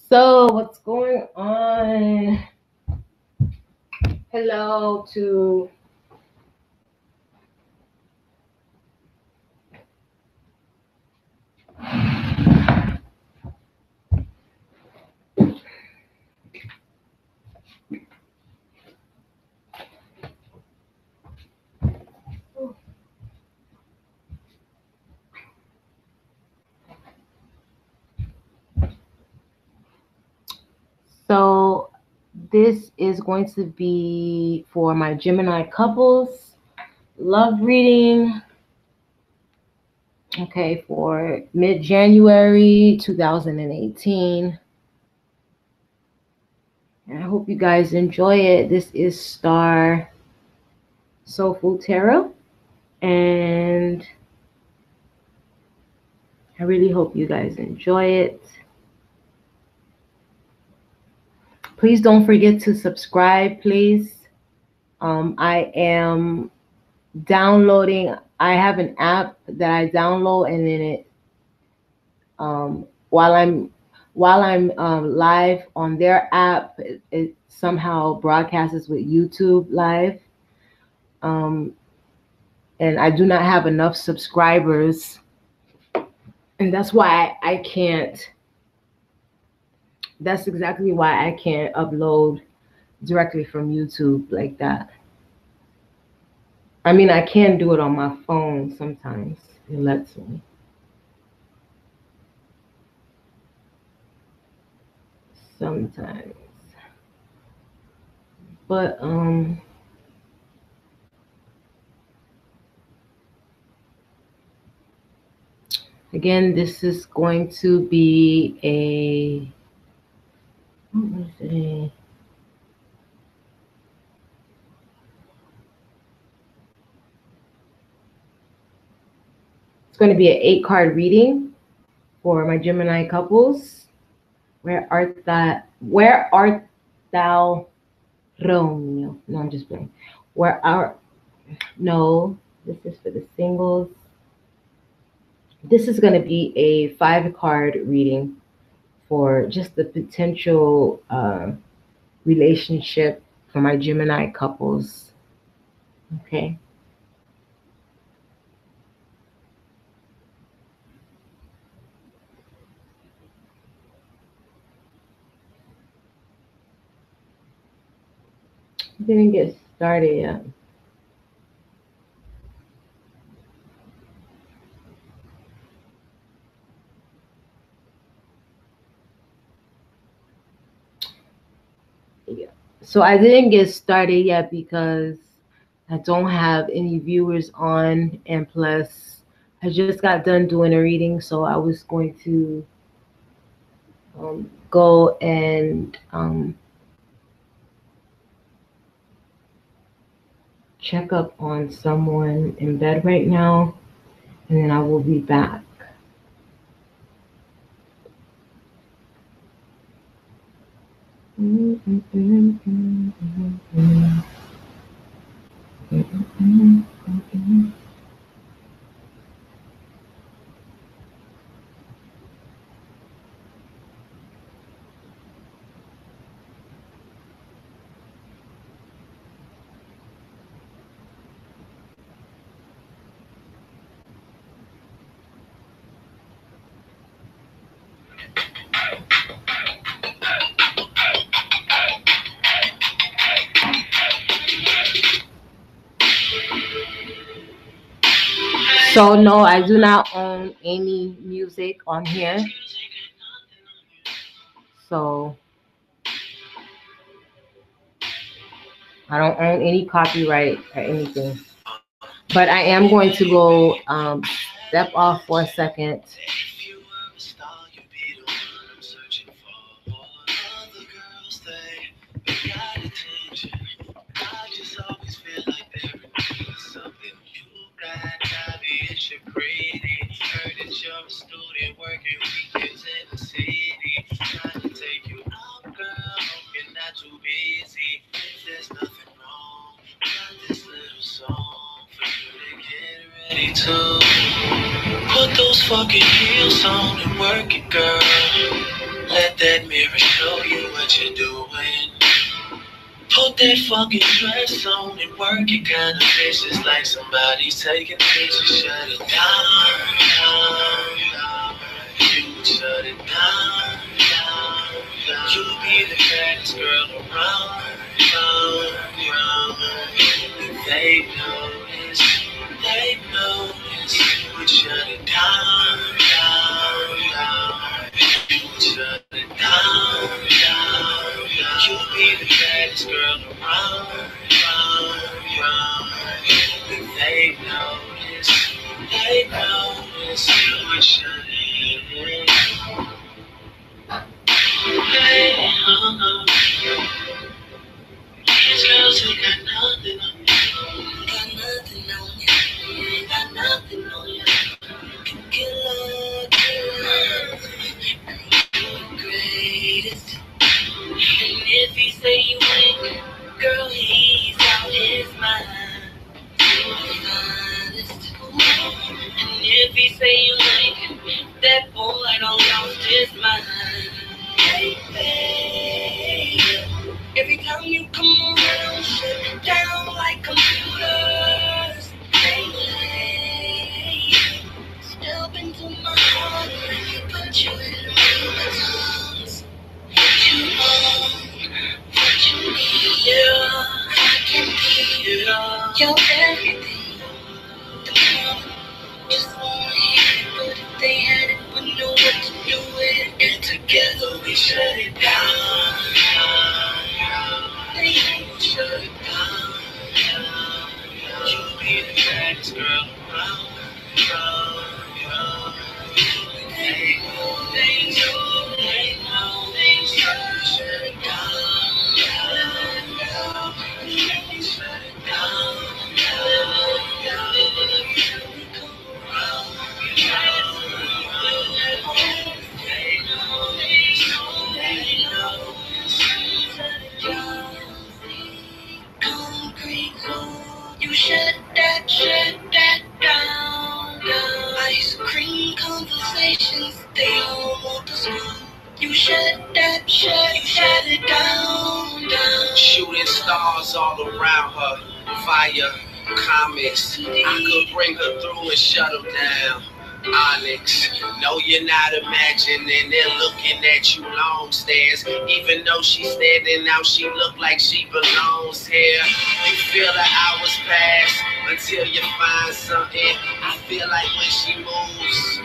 So, what's going on? Hello to so this is going to be for my Gemini couples love reading. Okay, for mid-January 2018. And I hope you guys enjoy it. This is Star Soulful Tarot, and I really hope you guys enjoy it. Please don't forget to subscribe, please. I am downloading. I have an app that I download, and then it while I'm live on their app, it somehow broadcasts with YouTube live. And I do not have enough subscribers, and that's why I can't. That's exactly why I can't upload directly from YouTube like that. I mean, I can do it on my phone sometimes. It lets me. Sometimes. But again, this is going to be a it's going to be an 8-card reading for my Gemini couples. Where art thou, Romeo? No, I'm just playing. No, this is for the singles. This is going to be a 5-card reading for just the potential relationship for my Gemini couples. Okay. Didn't get started yet. Yeah. So I didn't get started yet because I don't have any viewers on, and plus I just got done doing a reading, so I was going to go and check up on someone in bed right now, and then I will be back. So no, I do not own any music on here. So I don't own any copyright or anything. But I am going to go step off for a second. To put those fucking heels on and work it, girl. Let that mirror show you what you're doing. Put that fucking dress on and work it kinda vicious like somebody's taking pictures. Shut it down, down, down. You would shut it down, down, down. You'll be the baddest girl around, round, round. And they notice. You would shut it down, down, down. You would shut it down, down, down. You'll be the baddest girl around, round, round. And they notice. You would shut it down. Hey, these girls ain't got nothing on you. Got nothing on you. Got nothing on you. Killer. You're the greatest. And if he say you ain't, girl, he's out his mind. You're the finest. And if he say you ain't, that boy done lost his mind. Baby, every time you come around, shut it down like computers. Hey, step into my heart, put you in my tongues. You want what you need, yeah. I can be your everything. Just wanna hear it, but if they had it, wouldn't know what to do with it. And together we shut it down. They ain't shut it down. You'll be the baddest girl around, round, round. They know, they shut it down, down. They shut it down, concrete floor. You shut that down, down. Ice cream conversations, they all want the school. You shut it down, down. Shooting stars all around her, fire, comets. I could bring her through and shut them down. Onyx, no, you're not imagining. They're looking at you long stares. Even though she's standing out, she look like she belongs here. You feel the hours pass until you find something. I feel like when she moves,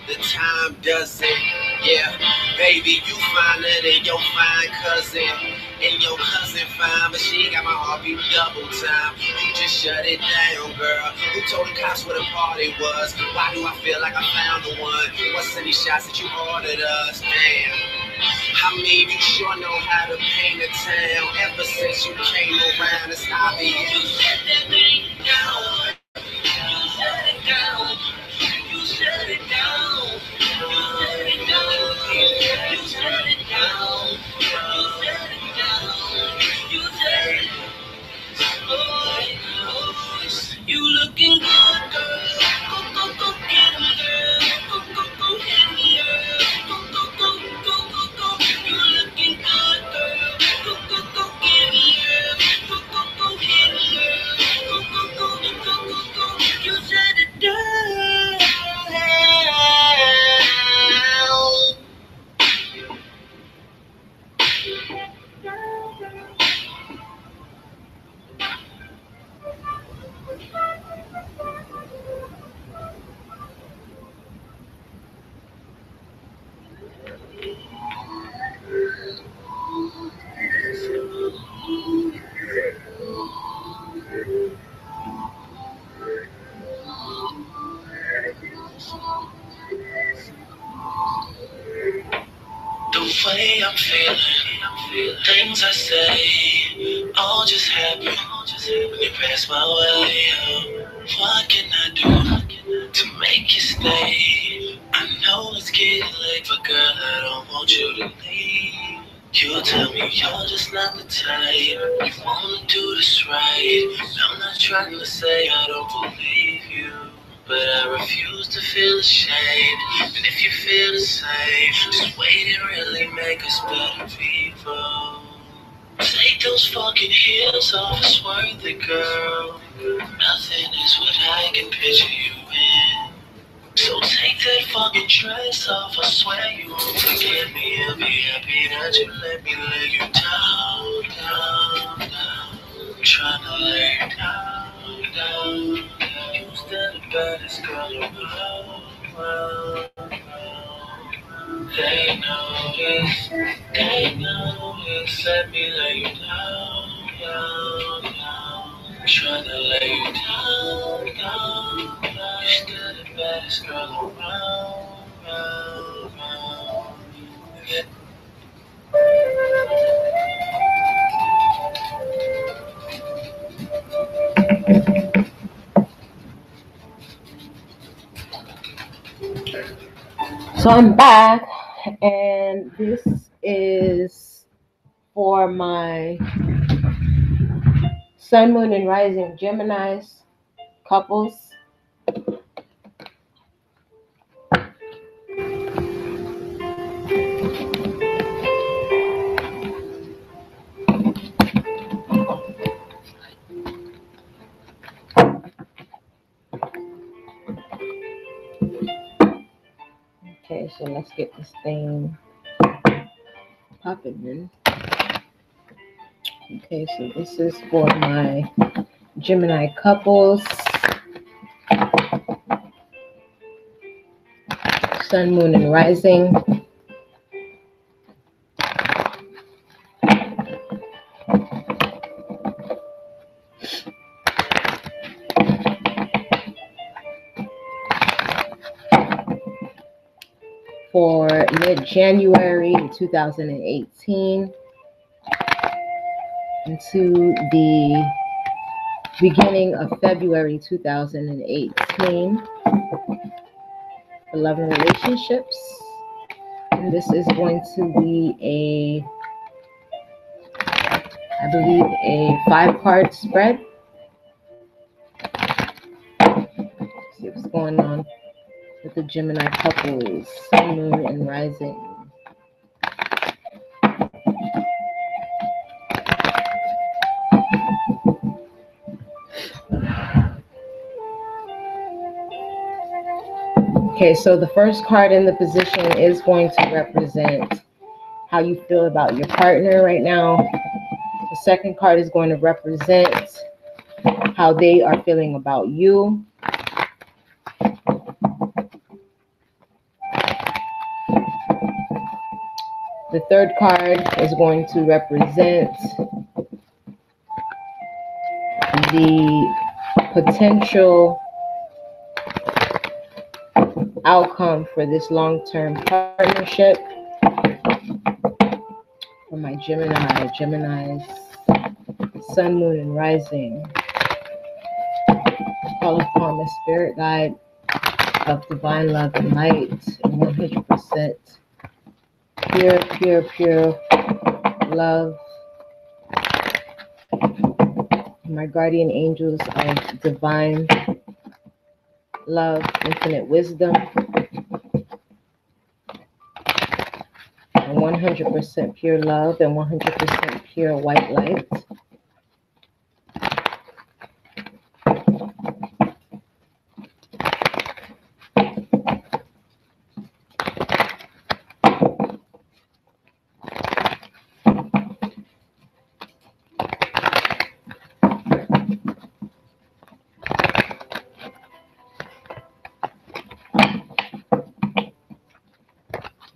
the time doesn't. Yeah, baby, you finer than your fine cousin. And your cousin fine, but she ain't got my heartbeat double time. You just shut it down, girl. Who told the cops where the party was? Why do I feel like I found the one? What's any shots that you ordered us? Damn. I mean, you sure know how to paint a town. Ever since you came around, it's obvious. You shut that thing down. You shut it down. You shut it down. You shut it down. You shut it down. You shut it down. You shut it down. You looking good, girl. Go get 'em, girl. Go hit 'em, girl. Go. You looking good, girl. Go get 'em, girl. Go hit 'em, girl. Go. You shut it down. The way I'm feeling, things I say, all just happen when you pass my way. What can I do to make you stay? I know it's getting late, but girl, I don't want you to leave. You tell me you're just not the type. You wanna do this right. I'm not trying to say I don't believe you. but I refuse to feel ashamed. And if you feel the same, just wait and really make us better people. Take those fucking heels off, it's worth it, girl. Nothing is what I can picture you in. So take that fucking dress off, I swear you won't forget me. I'll be happy that you let me lay you down, down, down. I'm trying to lay you down, down, down. You're still the baddest girl around. They notice, let me lay you down, down, down. I'm trying to lay you down, down, down. You're still the baddest girl around. So I'm back, and this is for my Sun, Moon, and Rising Geminis couples. Okay, so let's get this thing popping in. Okay, so this is for my Gemini couples. Sun, Moon, and Rising. For mid-January 2018 into the beginning of February 2018 for love and relationships. And this is going to be I believe, a 5-card spread. Let's see what's going on with the Gemini couples, Sun, Moon, and Rising. Okay, so the first card in the position is going to represent how you feel about your partner right now. The second card is going to represent how they are feeling about you. The third card is going to represent the potential outcome for this long-term partnership. For my Geminis, Sun, Moon, and Rising. Call upon the spirit guide of divine love and light, and 100% pure love. My guardian angels of divine love, infinite wisdom, and 100% pure love and 100% pure white light.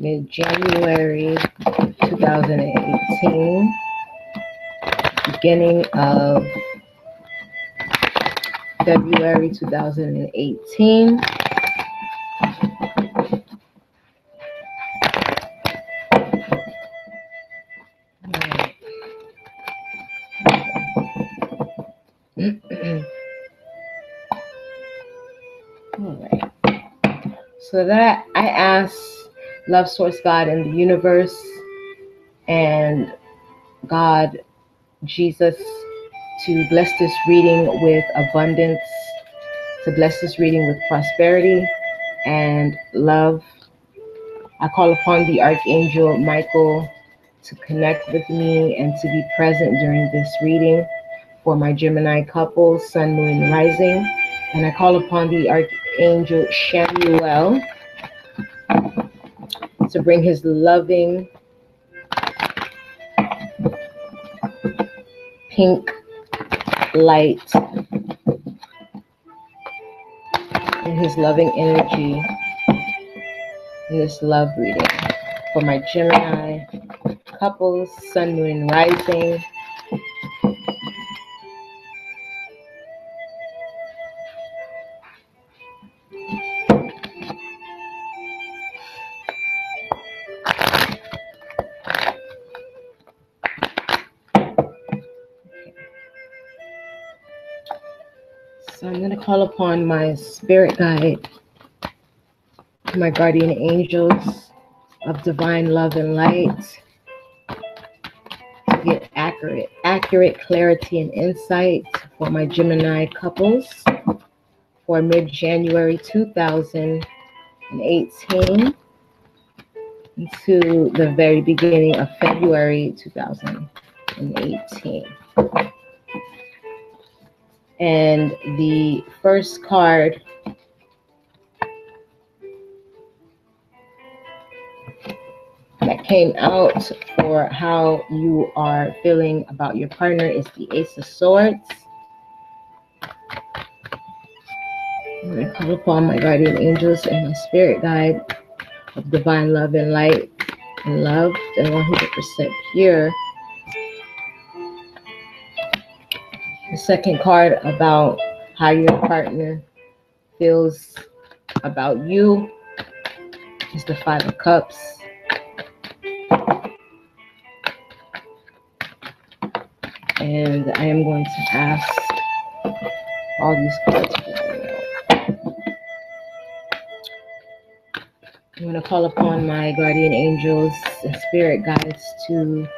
Mid-January 2018, beginning of February 2018. All right. So that I asked Love Source God in the universe and God, Jesus, to bless this reading with abundance, to bless this reading with prosperity and love. I call upon the Archangel Michael to connect with me and to be present during this reading for my Gemini couple, Sun, Moon, and Rising. And I call upon the Archangel Shamuel to bring his loving pink light and his loving energy in this love reading for my Gemini couples, Sun, Moon, and Rising. So I'm going to call upon my spirit guide, my guardian angels of divine love and light to get accurate clarity and insight for my Gemini couples for mid-January 2018 to the very beginning of February 2018. And the first card that came out for how you are feeling about your partner is the Ace of Swords. I'm going to call upon my guardian angels and my spirit guide of divine love and light and love. They're 100% pure. The second card about how your partner feels about you is the Five of Cups. And I am going to ask all these cards for you. I'm going to call upon my guardian angels and spirit guides to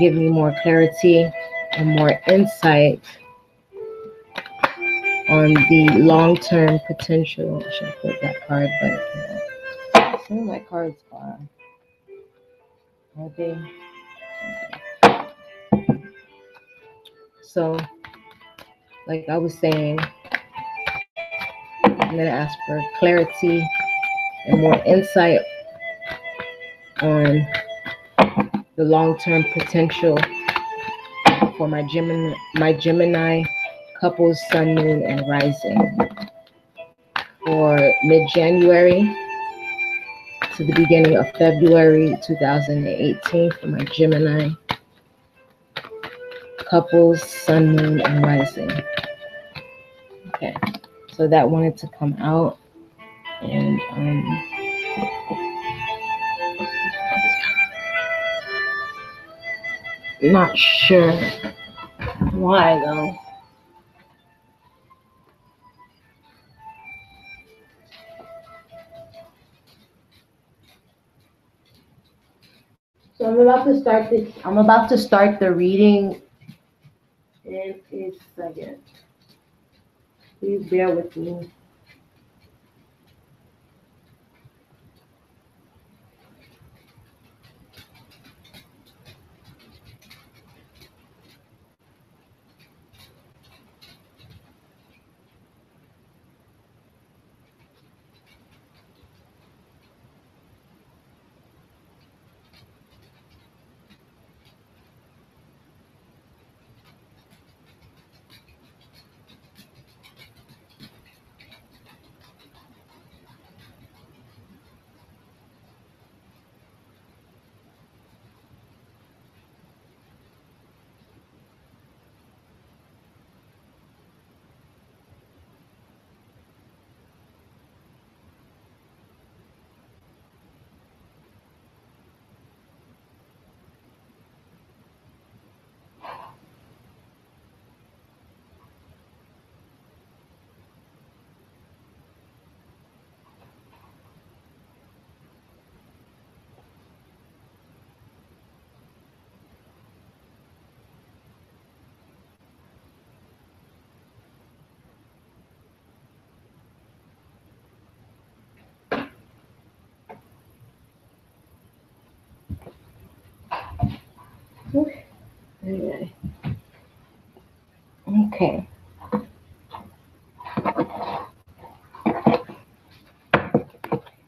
give me more clarity and more insight on the long-term potential. I should have put that card, but some of my cards are they? So, like I was saying, I'm going to ask for clarity and more insight on the long-term potential for my Gemini couples, Sun, Moon, and Rising for mid-January to the beginning of February 2018 for my Gemini couples, Sun, Moon, and Rising. Okay, so that wanted to come out, and not sure why though. So I'm about to start the reading in a second. Please bear with me. Okay.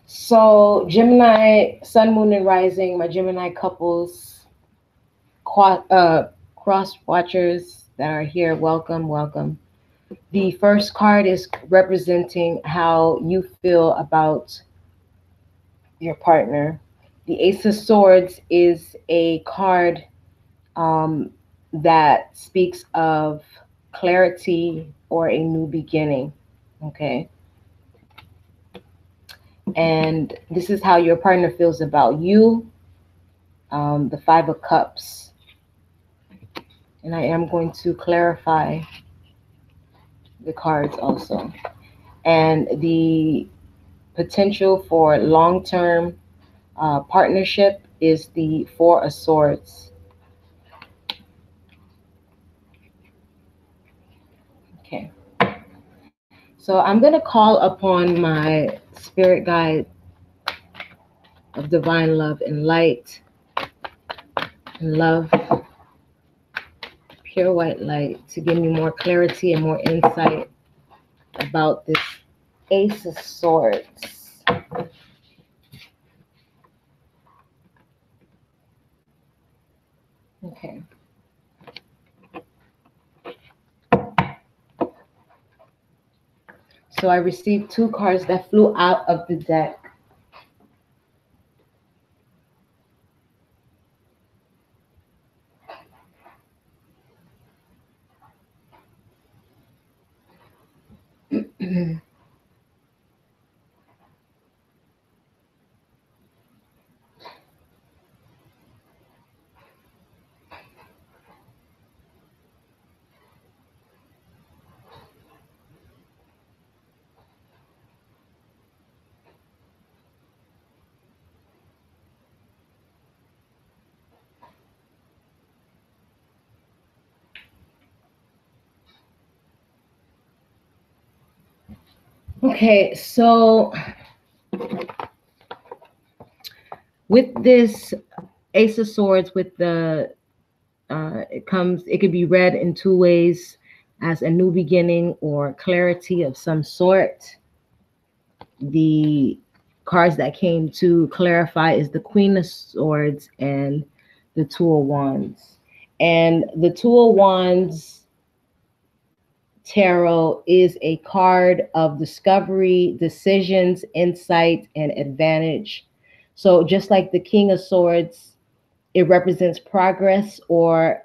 So Gemini, Sun, Moon, and Rising, my Gemini couples, cross watchers that are here, welcome, welcome. The first card is representing how you feel about your partner. The Ace of Swords is a card that speaks of clarity or a new beginning. Okay. And this is how your partner feels about you. The Five of Cups. And I am going to clarify the cards also. And the potential for long-term partnership is the Four of Swords. Okay. So I'm going to call upon my spirit guide of divine love and light and love, pure white light, to give me more clarity and more insight about this Ace of Swords. Okay. So I received two cards that flew out of the deck. Okay, so with this Ace of Swords, with the it could be read in two ways, as a new beginning or clarity of some sort. The cards that came to clarify is the Queen of Swords and the Two of Wands. And the Two of Wands Tarot is a card of discovery, decisions, insight, and advantage. So just like the King of Swords, it represents progress or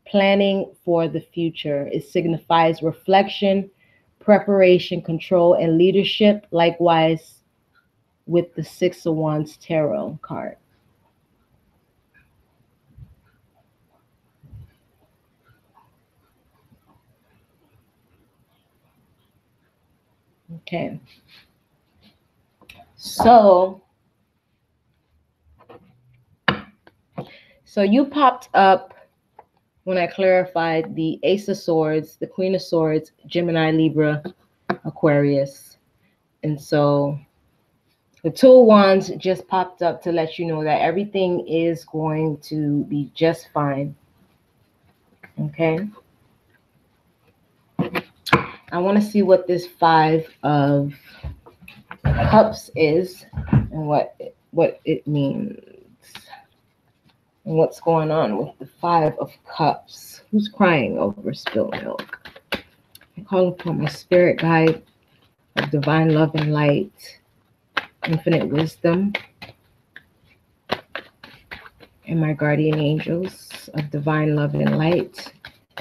planning for the future. It signifies reflection, preparation, control, and leadership. Likewise with the Six of Wands Tarot card. Okay. So you popped up when I clarified the Ace of Swords, the Queen of Swords, Gemini, Libra, Aquarius. And so the Two of Wands just popped up to let you know that everything is going to be just fine. Okay. I want to see what this Five of Cups is and what it means. And what's going on with the Five of Cups? Who's crying over spilled milk? I call upon my spirit guide of divine love and light, infinite wisdom, and my guardian angels of divine love and light,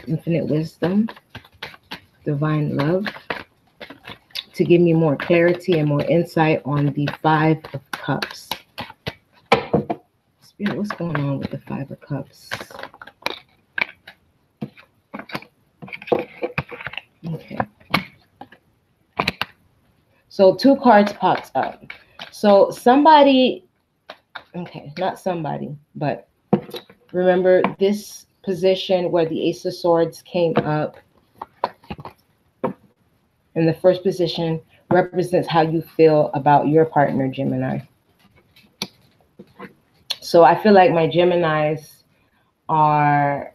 infinite wisdom, divine love, to give me more clarity and more insight on the Five of Cups. Spirit, what's going on with the Five of Cups? Okay. So two cards popped up. So somebody, okay, not somebody, but remember this position where the Ace of Swords came up in the first position represents how you feel about your partner, Gemini. So I feel like my Geminis are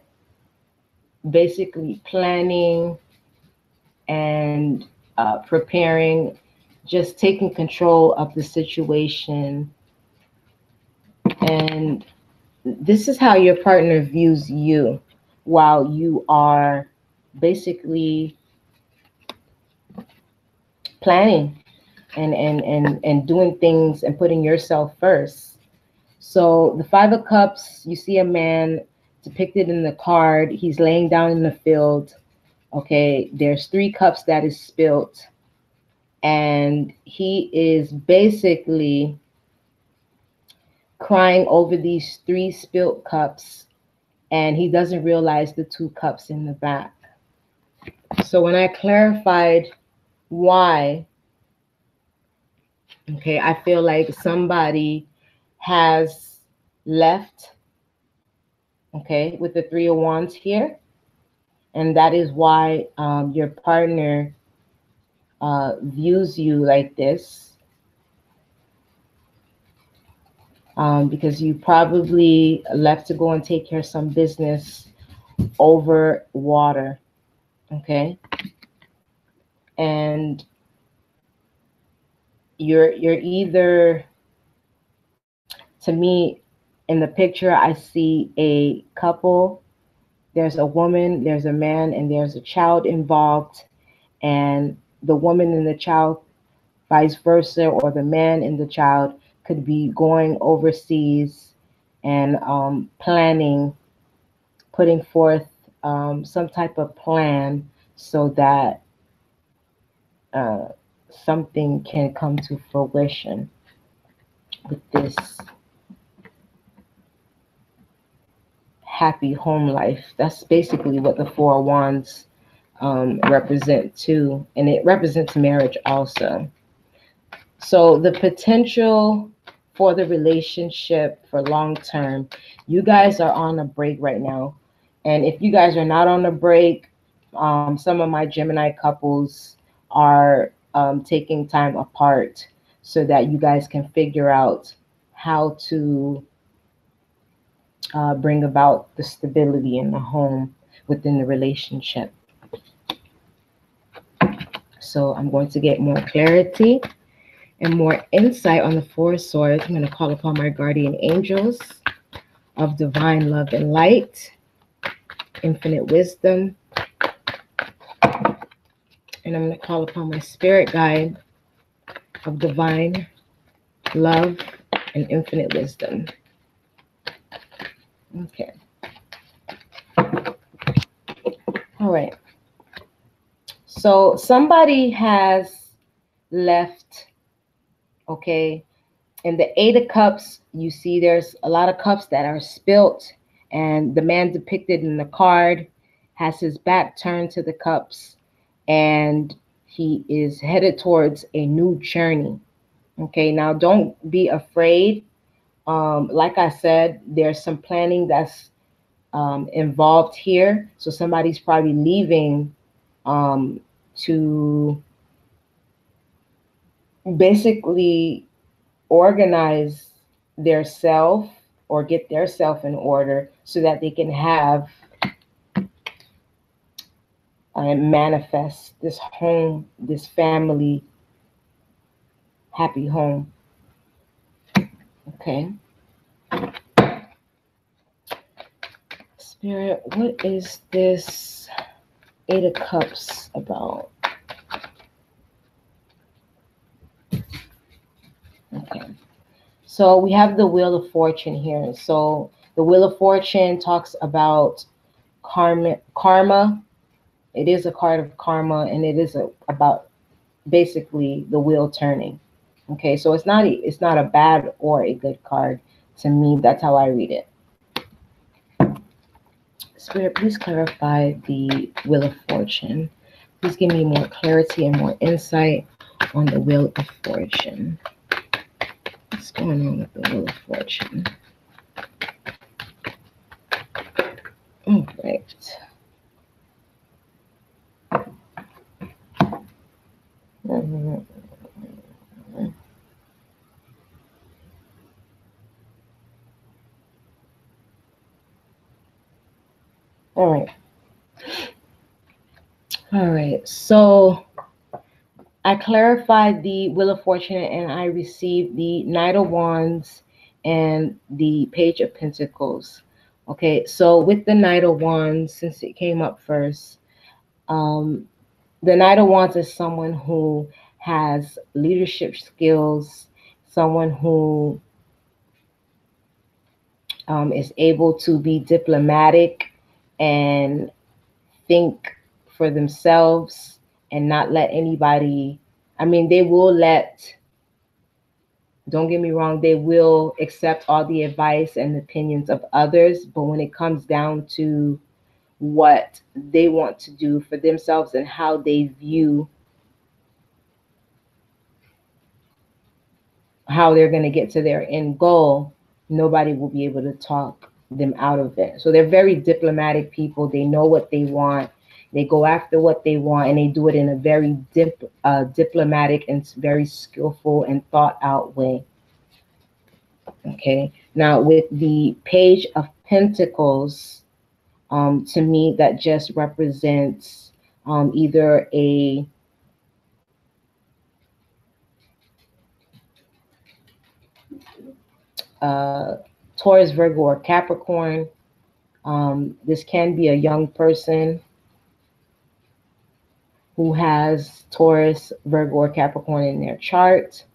basically planning and preparing, just taking control of the situation. And this is how your partner views you while you are basically planning and doing things and putting yourself first. So the Five of Cups, you see a man depicted in the card. He's laying down in the field. Okay, there's 3 cups that is spilt, and he is basically crying over these 3 spilt cups, and he doesn't realize the 2 cups in the back. So when I clarified why, okay, I feel like somebody has left, okay, with the 3 of Wands here. And that is why your partner views you like this. Because you probably left to go and take care of some business over water, okay? And you're either, to me, in the picture, I see a couple. There's a woman, there's a man, and there's a child involved. And the woman and the child, vice versa, or the man and the child could be going overseas and planning, putting forth some type of plan so that something can come to fruition with this happy home life. That's basically what the 4 of Wands represent too, and it represents marriage also. So the potential for the relationship for long term, you guys are on a break right now. And if you guys are not on a break, some of my Gemini couples are taking time apart so that you guys can figure out how to bring about the stability in the home within the relationship. So I'm going to get more clarity and more insight on the 4 of Swords. I'm going to call upon my guardian angels of divine love and light, infinite wisdom. And I'm going to call upon my spirit guide of divine love and infinite wisdom. Okay. All right. So somebody has left, okay? In the 8 of Cups, you see there's a lot of cups that are spilt, and the man depicted in the card has his back turned to the cups, and he is headed towards a new journey. Okay, now don't be afraid. Like I said, there's some planning that's involved here. So somebody's probably leaving to basically organize their self or get their self in order so that they can have and manifest this home, this family, happy home. Okay. Spirit, what is this 8 of Cups about? Okay. So we have the Wheel of Fortune here. So the Wheel of Fortune talks about karma. It is a card of karma, and it is about basically the wheel turning. Okay, so it's not a bad or a good card to me. That's how I read it. Spirit, please clarify the Wheel of Fortune. Please give me more clarity and more insight on the Wheel of Fortune. What's going on with the Wheel of Fortune? All right. All right. All right. So I clarified the Wheel of Fortune and I received the Knight of Wands and the Page of Pentacles. Okay. So with the Knight of Wands, since it came up first, the Knight of Wands is someone who has leadership skills, someone who is able to be diplomatic and think for themselves and not let anybody, I mean, they will let, don't get me wrong, they will accept all the advice and opinions of others, but when it comes down to what they want to do for themselves and how they view how they're going to get to their end goal, nobody will be able to talk them out of it. So they're very diplomatic people. They know what they want. They go after what they want, and they do it in a very diplomatic and very skillful and thought out way. Okay. Now with the Page of Pentacles, to me that just represents either a Taurus, Virgo, or Capricorn. This can be a young person who has Taurus, Virgo, or Capricorn in their chart.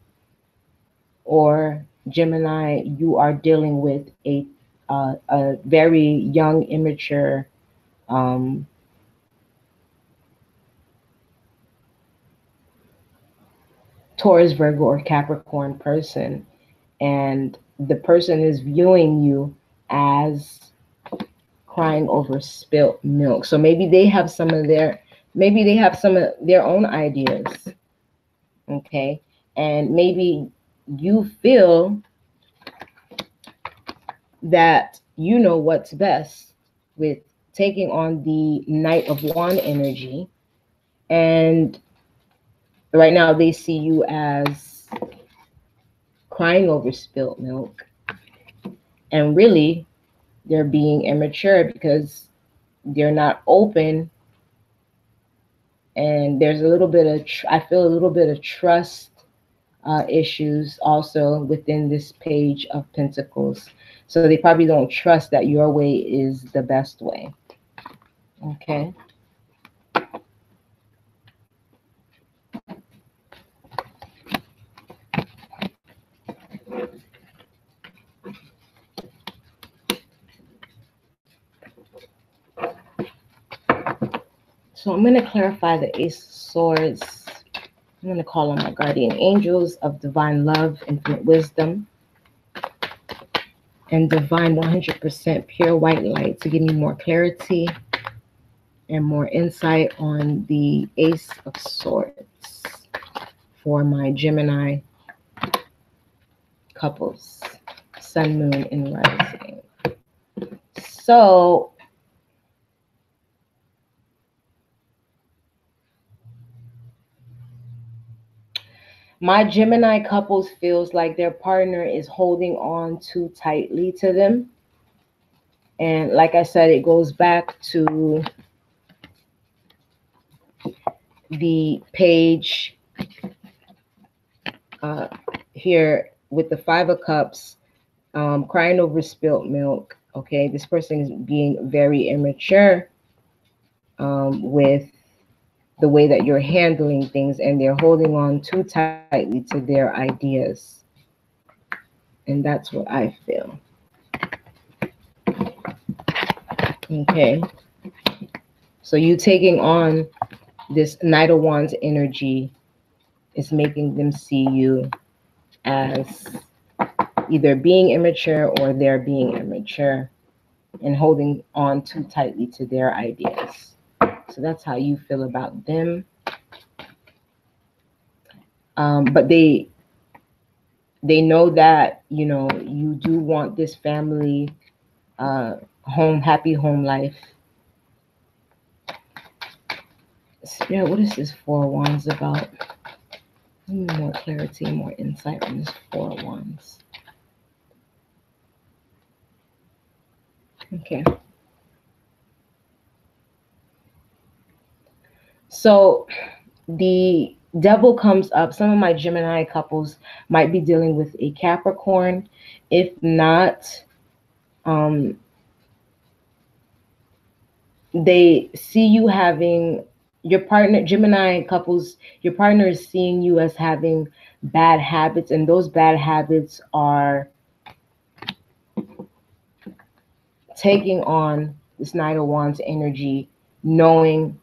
Or Gemini, you are dealing with a very young, immature Taurus, Virgo, or Capricorn person. And the person is viewing you as crying over spilt milk. So maybe they have some of their own ideas. Okay. And maybe you feel that you know what's best with taking on the Knight of Wand energy. And right now they see you as crying over spilt milk. And really, they're being immature because they're not open. And there's a little bit of, I feel a little bit of trust issues also within this Page of Pentacles. So they probably don't trust that your way is the best way. Okay. So I'm going to clarify the Ace of Swords. I'm going to call on my guardian angels of divine love, infinite wisdom, and divine 100% pure white light to give me more clarity and more insight on the Ace of Swords for my Gemini couples, sun, moon, and rising. So my Gemini couples feels like their partner is holding on too tightly to them. And like I said, it goes back to the page here with the Five of Cups, crying over spilt milk. Okay, this person is being very immature with the way that you're handling things, and they're holding on too tightly to their ideas. And that's what I feel. Okay. So you taking on this Knight of Wands energy is making them see you as either being immature or they're being immature and holding on too tightly to their ideas. So that's how you feel about them. But they know that, you know, you do want this family home, happy home life. Spirit, what is this Four of Wands about? Give me more clarity, more insight on this Four of Wands. Okay. So the devil comes up. Some of my Gemini couples might be dealing with a Capricorn. If not, they see you having your partner, Gemini couples, your partner is seeing you as having bad habits, and those bad habits are taking on this Knight of Wands energy, knowing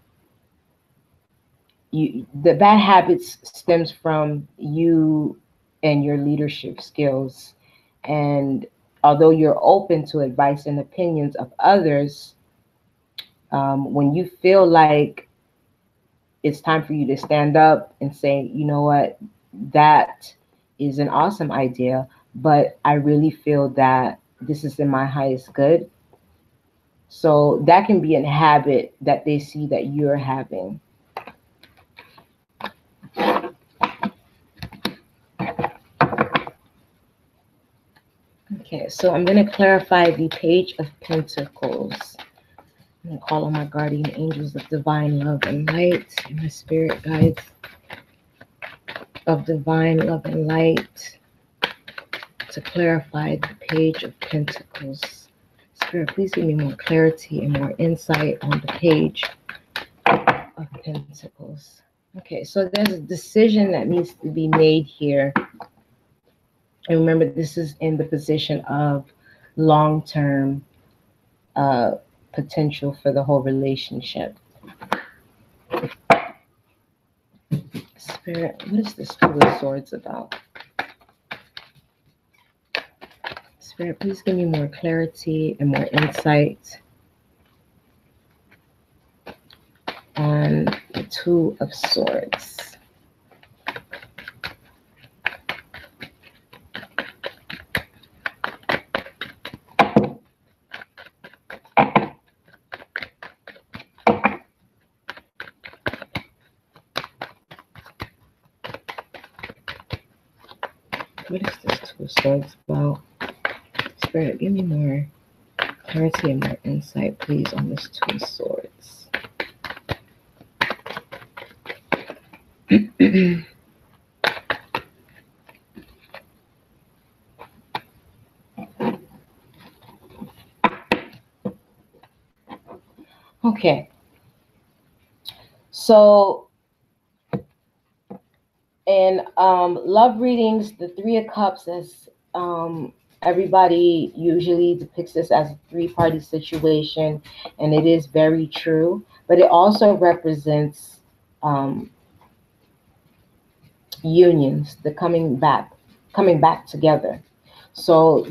you, the bad habits stems from you and your leadership skills. And although you're open to advice and opinions of others, when you feel like it's time for you to stand up and say, you know what, that is an awesome idea, but I really feel that this is in my highest good. So that can be a habit that they see that you're having. Okay, so I'm going to clarify the Page of Pentacles. I'm going to call on my guardian angels of divine love and light and my spirit guides of divine love and light to clarify the Page of Pentacles. Spirit, please give me more clarity and more insight on the Page of Pentacles. Okay, so there's a decision that needs to be made here. And remember, this is in the position of long-term potential for the whole relationship. Spirit, what is this Two of Swords about? Spirit, please give me more clarity and more insight on the Two of Swords. What is this Two of Swords about? Spirit, give me more clarity and more insight, please, on this Two of Swords. Okay. So in love readings, the Three of Cups, as everybody usually depicts this as a three-party situation, and it is very true, but it also represents unions, the coming back together. So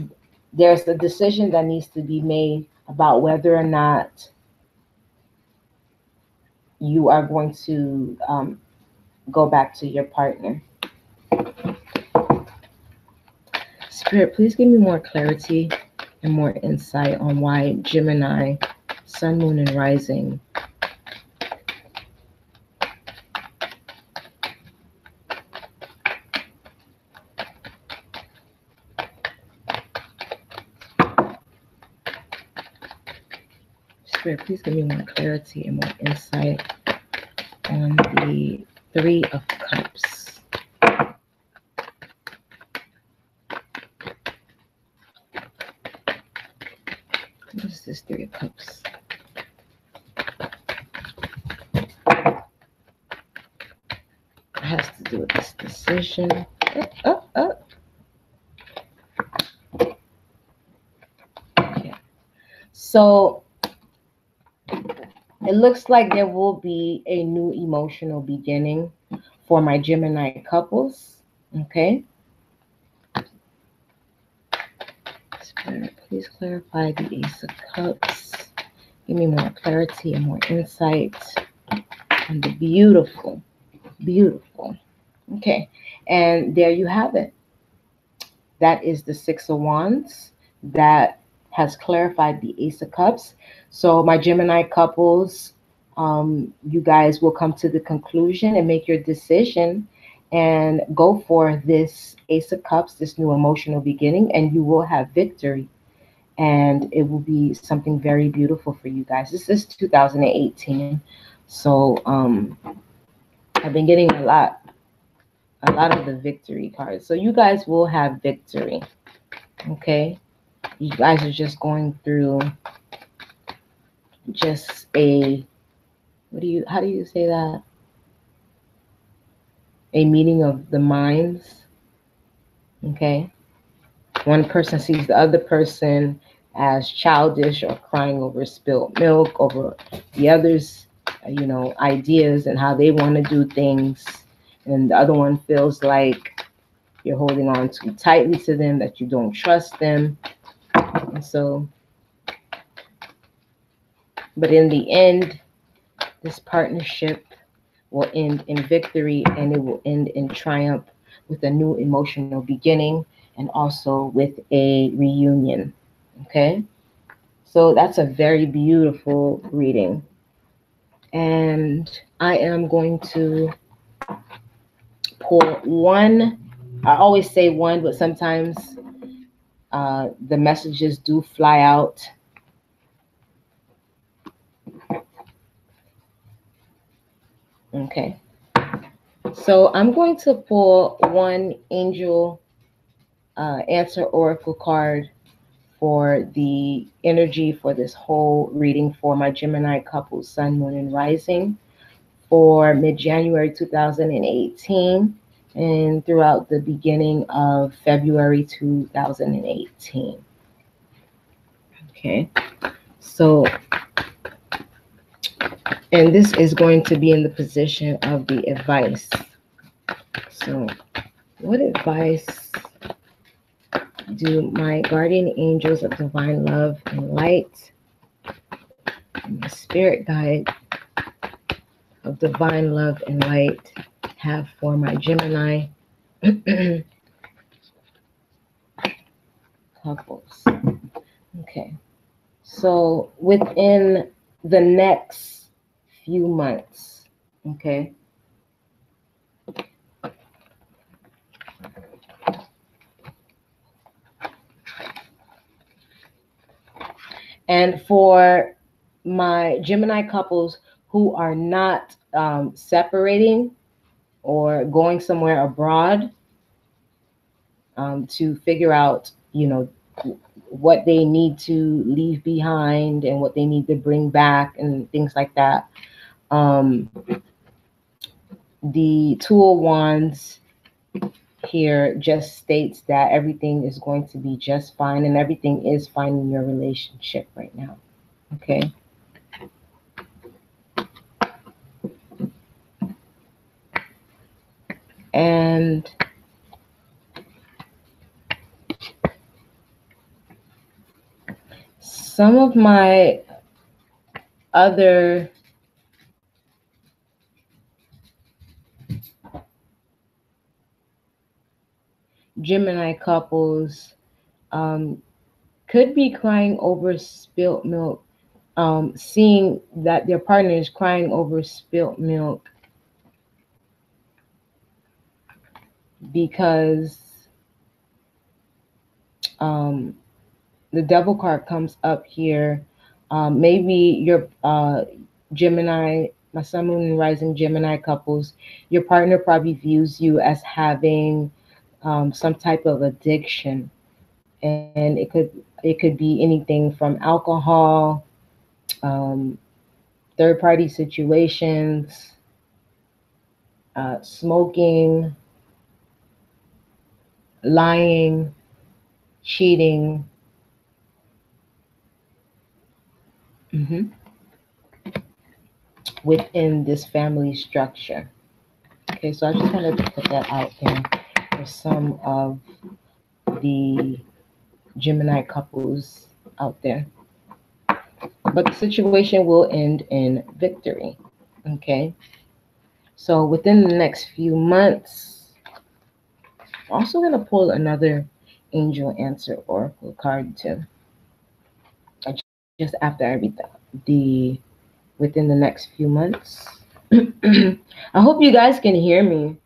there's a decision that needs to be made about whether or not you are going to go back to your partner. Spirit, please give me more clarity and more insight on why Gemini, Sun, Moon, and Rising Spirit, please give me more clarity and more insight on the Three of Cups. What is this Three of Cups? It has to do with this decision. Okay. So it looks like there will be a new emotional beginning for my Gemini couples. Okay. Spirit, please clarify the Ace of Cups. Give me more clarity and more insight on the beautiful, beautiful. Okay. And there you have it. That is the Six of Wands that has clarified the Ace of Cups. So my Gemini couples, you guys will come to the conclusion and make your decision and go for this Ace of Cups, this new emotional beginning, and you will have victory. And it will be something very beautiful for you guys. This is 2018. So I've been getting a lot of the victory cards. So you guys will have victory. Okay? You guys are just going through just how do you say that? A meeting of the minds. Okay? One person sees the other person as childish or crying over spilt milk, over the other's, ideas and how they want to do things. And the other one feels like you're holding on too tightly to them, that you don't trust them. And so, but in the end, this partnership will end in victory, and it will end in triumph with a new emotional beginning and also with a reunion. Okay? So that's a very beautiful reading. And I am going to pull one. I always say one, but sometimes the messages do fly out. Okay. So I'm going to pull one angel answer oracle card for the energy for this whole reading for my Gemini couple, Sun, Moon, and Rising for mid-January 2018 and throughout the beginning of February 2018. Okay, so, and this is going to be in the position of the advice. So, what advice do my guardian angels of divine love and light and my spirit guide of divine love and light have for my Gemini couples? Okay, so within the next few months, okay, and for my Gemini couples who are not separating or going somewhere abroad to figure out, what they need to leave behind and what they need to bring back and things like that. The Two of Wands here just states that everything is going to be just fine, and everything is fine in your relationship right now. Okay. And some of my other Gemini couples could be crying over spilt milk, seeing that their partner is crying over spilt milk because the devil card comes up here. Maybe your Gemini, my Sun, Moon, and Rising Gemini couples, your partner probably views you as having some type of addiction, and it could be anything from alcohol, third party situations, smoking, lying, cheating. Within this family structure. Okay, so I just wanted to put that out there for some of the Gemini couples out there. But the situation will end in victory. Okay, so within the next few months, I'm also going to pull another angel answer oracle card too. Just after the within the next few months. I hope you guys can hear me.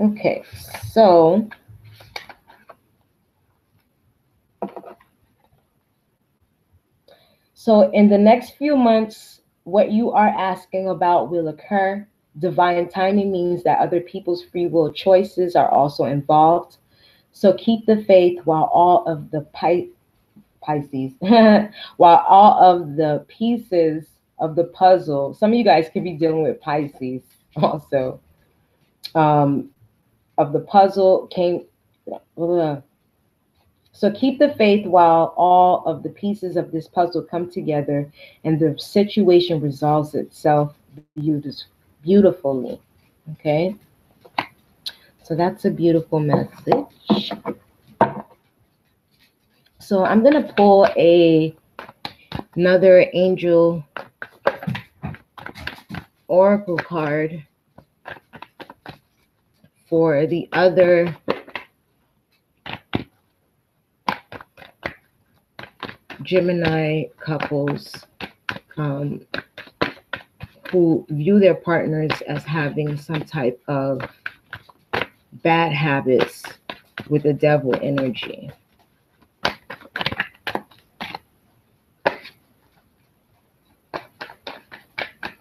Okay, so in the next few months, what you are asking about will occur. Divine timing means that other people's free will choices are also involved. So keep the faith while all of the Pisces, while all of the pieces of the puzzle, some of you guys could be dealing with Pisces also, um, of the puzzle came. So keep the faith while all of the pieces of this puzzle come together and the situation resolves itself beautifully. Okay? So that's a beautiful message. So I'm going to pull another angel oracle card for the other Gemini couples who view their partners as having some type of bad habits with the devil energy.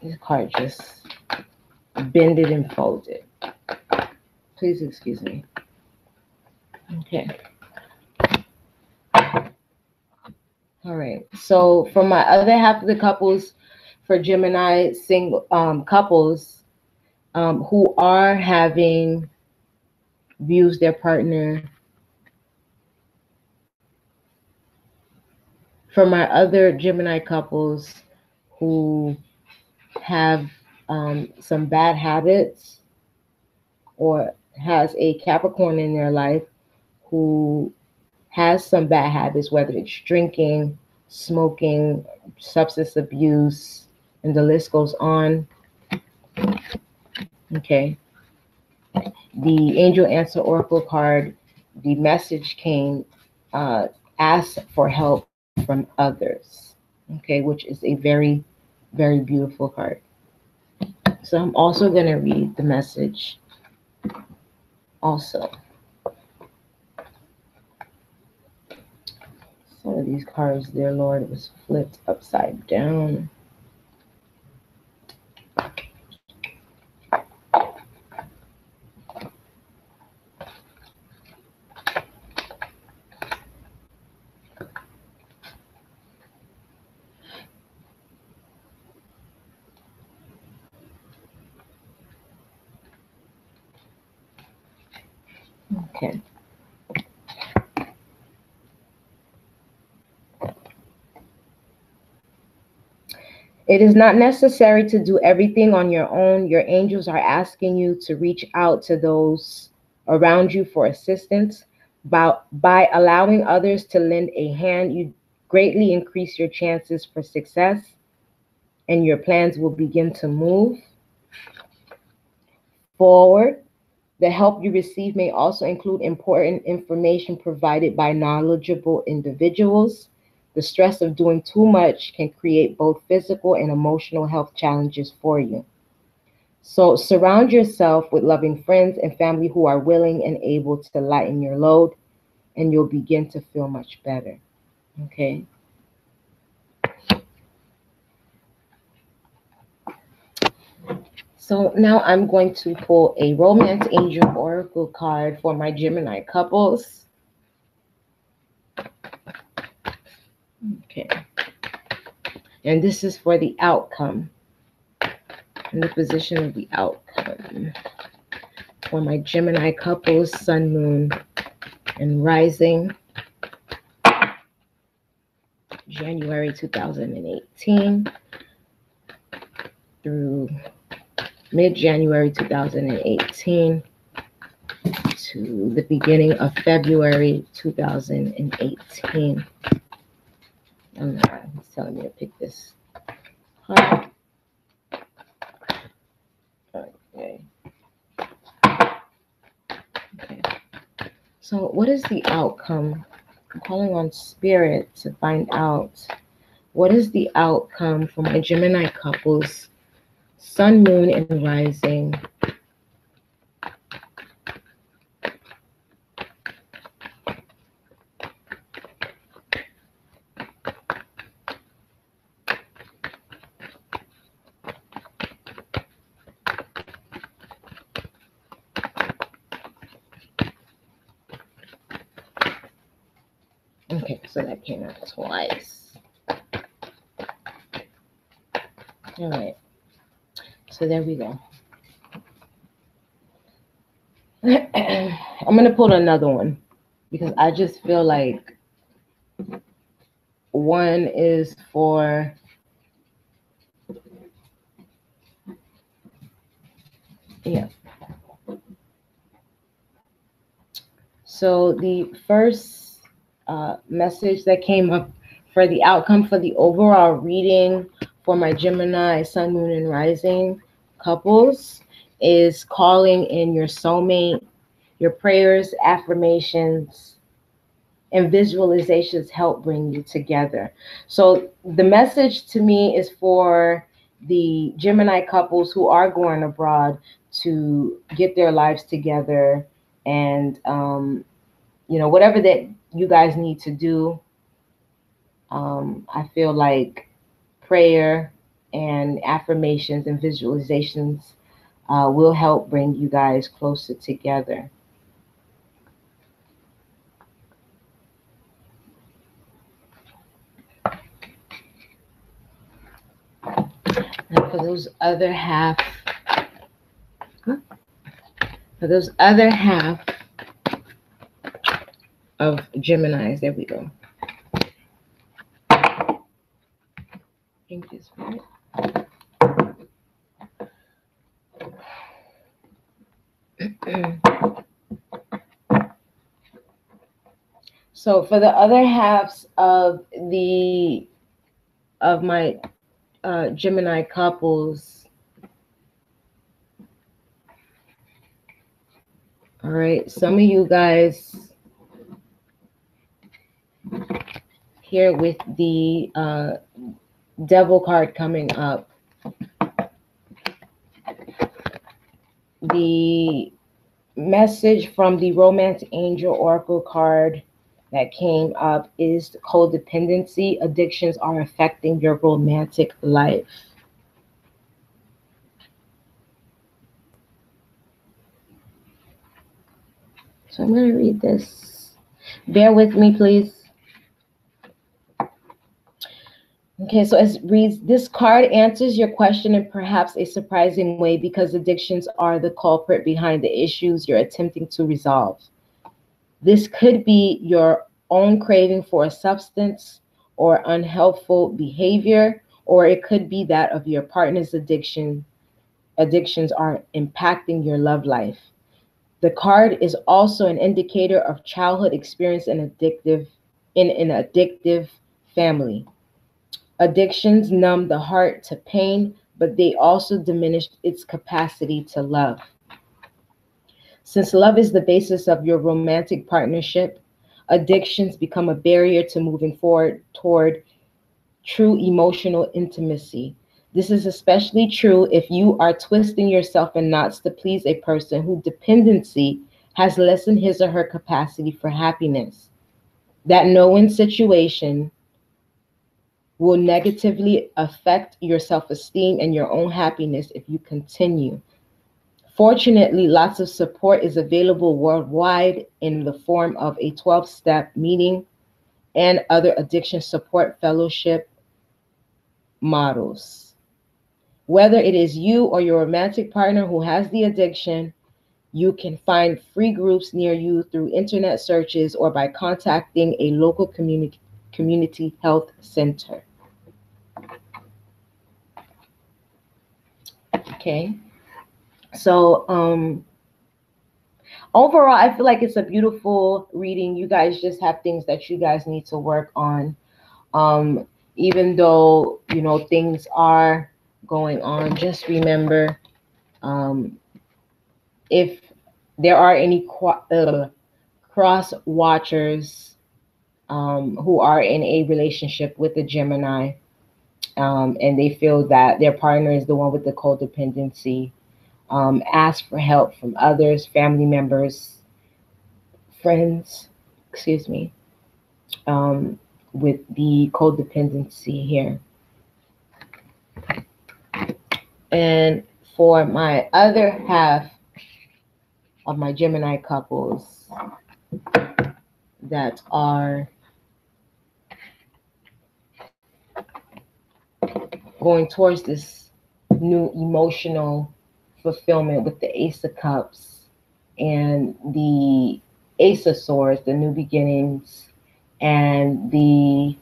This card just bended and folded. Please excuse me. Okay. All right. So for my other half of the couples, for Gemini single couples who are having views their partner. For my other Gemini couples who have some bad habits or has a Capricorn in their life who has some bad habits, whether it's drinking, smoking, substance abuse, and the list goes on. Okay. The Angel Answer Oracle card, the message came, ask for help from others. Okay, which is a very, very beautiful card. So I'm also going to read the message also. Some of these cards, dear Lord, it was flipped upside down. Okay. It is not necessary to do everything on your own. Your angels are asking you to reach out to those around you for assistance. By allowing others to lend a hand, you greatly increase your chances for success, and your plans will begin to move forward. The help you receive may also include important information provided by knowledgeable individuals. The stress of doing too much can create both physical and emotional health challenges for you. So surround yourself with loving friends and family who are willing and able to lighten your load, and you'll begin to feel much better. Okay. So now I'm going to pull a Romance Angel Oracle card for my Gemini couples. Okay. And this is for the outcome, in the position of the outcome for my Gemini couples, Sun, Moon, and Rising, January 2018 through mid-January 2018 to the beginning of February 2018. He's telling me to pick this card. Okay. Okay. So what is the outcome? I'm calling on Spirit to find out what is the outcome for my Gemini couples, Sun, Moon, and Rising So that came out twice. All right. So there we go. I'm going to pull another one because I just feel like one is for So the first message that came up for the outcome for the overall reading for my Gemini Sun, Moon, and Rising couples is calling in your soulmate. Your prayers, affirmations, and visualizations help bring you together. So the message to me is for the Gemini couples who are going abroad to get their lives together and whatever that you guys need to do. I feel like prayer and affirmations and visualizations will help bring you guys closer together. And for those other half of Geminis, there we go. Ink is right. So for the other halves of my Gemini couples, all right, some of you guys here with the Devil card coming up, the message from the Romance Angel Oracle card that came up is codependency. Addictions are affecting your romantic life. So I'm going to read this. Bear with me, please. Okay, so it reads, this card answers your question in perhaps a surprising way because addictions are the culprit behind the issues you're attempting to resolve. This could be your own craving for a substance or unhelpful behavior, or it could be that of your partner's addiction. Addictions are impacting your love life. The card is also an indicator of childhood experience in an addictive family. Addictions numb the heart to pain, but they also diminish its capacity to love. Since love is the basis of your romantic partnership, addictions become a barrier to moving forward toward true emotional intimacy. This is especially true if you are twisting yourself in knots to please a person whose dependency has lessened his or her capacity for happiness. That no-win situation will negatively affect your self-esteem and your own happiness if you continue. Fortunately, lots of support is available worldwide in the form of a 12-step meeting and other addiction support fellowship models. Whether it is you or your romantic partner who has the addiction, you can find free groups near you through internet searches or by contacting a local community health center. Okay, so overall, I feel like it's a beautiful reading. You guys just have things that you guys need to work on. Even though, things are going on, just remember, if there are any cross watchers who are in a relationship with a Gemini, and they feel that their partner is the one with the codependency, ask for help from others, family members, friends, with the codependency here. And for my other half of my Gemini couples that are going towards this new emotional fulfillment with the Ace of Cups and the Ace of Swords, the new beginnings, and the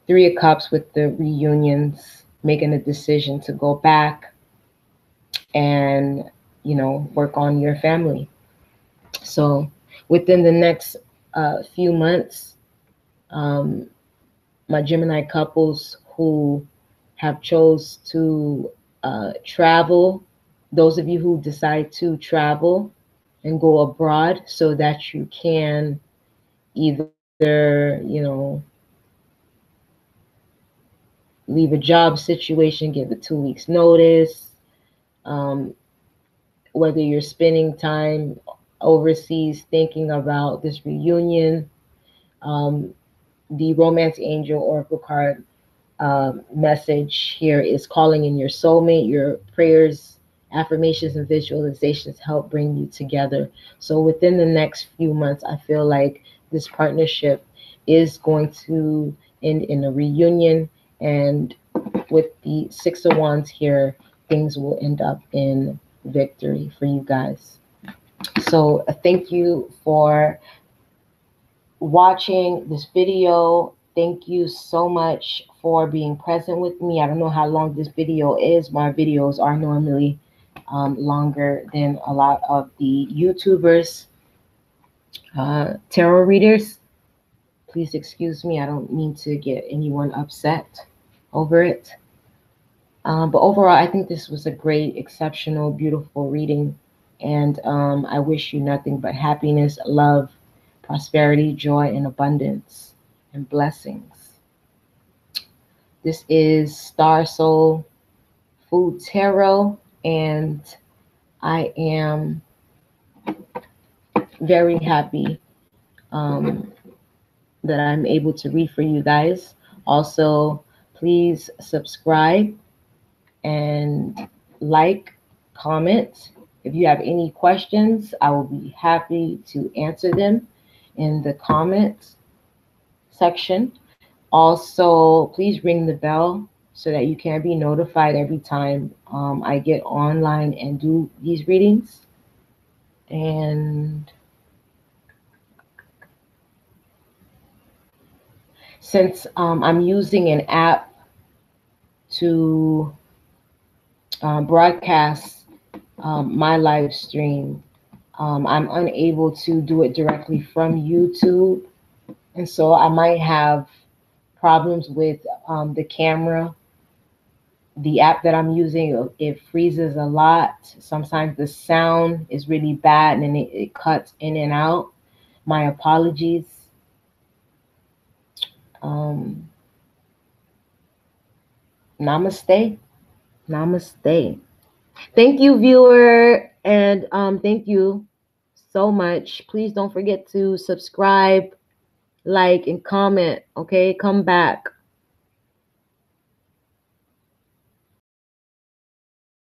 Three of Cups with the reunions, making a decision to go back and, work on your family. So within the next few months, um, my Gemini couples who have chose to travel, those of you who decide to travel and go abroad so that you can either, leave a job situation, give a 2 weeks notice, um, whether you're spending time overseas thinking about this reunion. The Romance Angel Oracle card message here is calling in your soulmate. Your prayers, affirmations, and visualizations help bring you together. So within the next few months, I feel like this partnership is going to end in a reunion. And with the Six of Wands here, things will end up in victory for you guys. So thank you for watching this video. Thank you so much for being present with me. I don't know how long this video is. My videos are normally longer than a lot of the YouTubers. Tarot readers, please excuse me. I don't mean to get anyone upset over it. But overall, I think this was a great, exceptional, beautiful reading. And I wish you nothing but happiness, love, prosperity, joy, and abundance, and blessings. This is Star Soul Food Tarot, and I am very happy that I'm able to read for you guys. Also, please subscribe and like, comment. If you have any questions, I will be happy to answer them in the comments section. Also, please ring the bell so that you can be notified every time I get online and do these readings. And since I'm using an app to broadcast my live stream, I'm unable to do it directly from YouTube. And so I might have problems with the camera. The app that I'm using, it freezes a lot. Sometimes the sound is really bad and it cuts in and out. My apologies. Namaste. Namaste. Thank you, viewer, and thank you so much. Please don't forget to subscribe, like, and comment. Okay, come back.